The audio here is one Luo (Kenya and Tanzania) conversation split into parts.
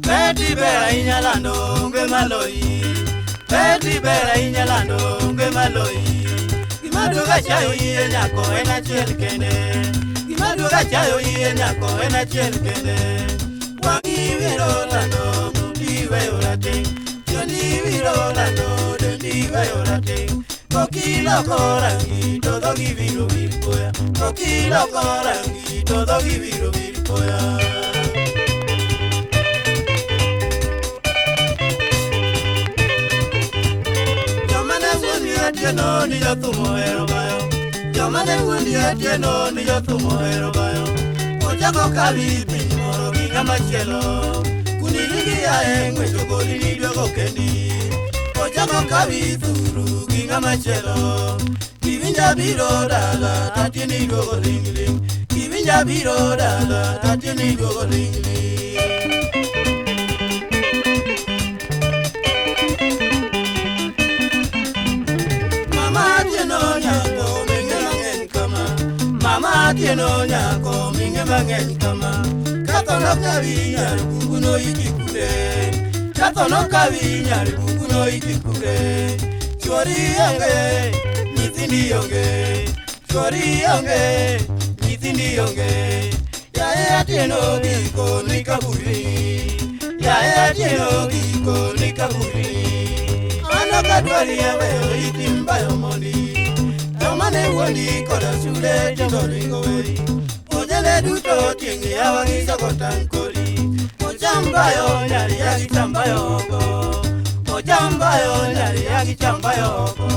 Betty Bera inyalando nge maloi, Betty Bera inyalando nge maloi. Gimaduga chayo iye nyako ena chiel kende, Gimaduga chayo iye nyako ena chiel kende. Wangi viro lando mundi weyo rating, Jondi viro lando dendi weyo rating. Kokilo korangi todo giviro virpoya, Kokilo korangi todo giviro virpoya. No ni yo tumo ero bayo, yo mane wundi etieno ni yo tumo ero bayo. Ojako kabi pinyoro ginga machielo, kuniligi ya engwe jogoli ni diogo kendi. Ojako kabi thuru ginga machielo, kivinja biro dala tatini diogo ling-ling, kivinja biro dala tatini diogo ling-ling. Mama tieno nyako minge mangen kama, Katono kavinya bukuno ikikure, Katono kavinya bukuno ikikure. Chori yange, nitindi yonge, Chori yange, nitindi yonge. Ya tieno biko nikaburi, Ya tieno biko nikaburi. Ano kadwari yawe itimba yomoni, Mane wundi koda sule jindolingo wei, Ojele duto tiengi ya wangisa kotankoli. Ojambayo nyari ya gichambayo go, Ojambayo nyari ya gichambayo go.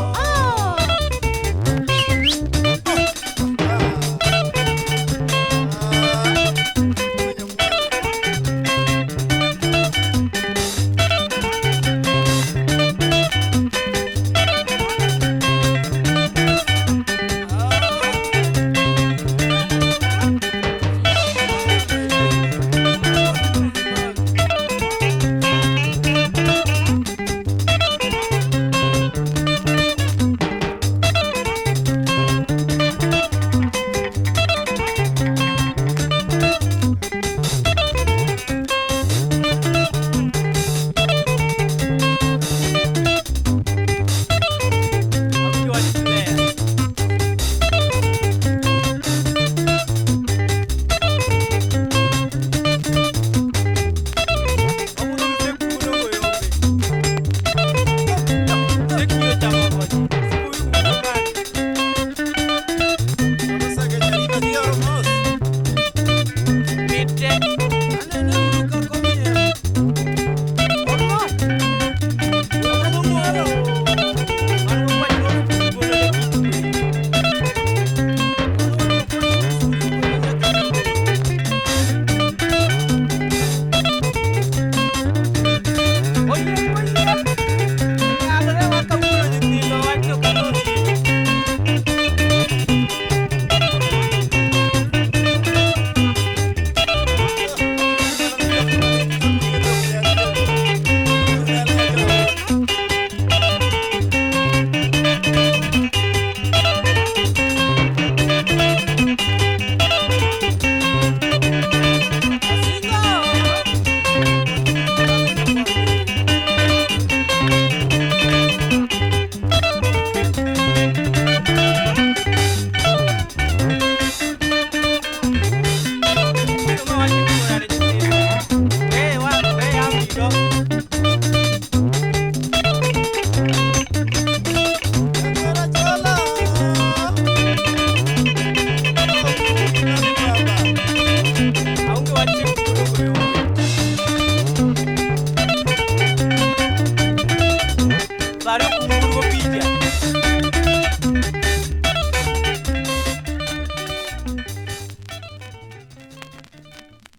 Baru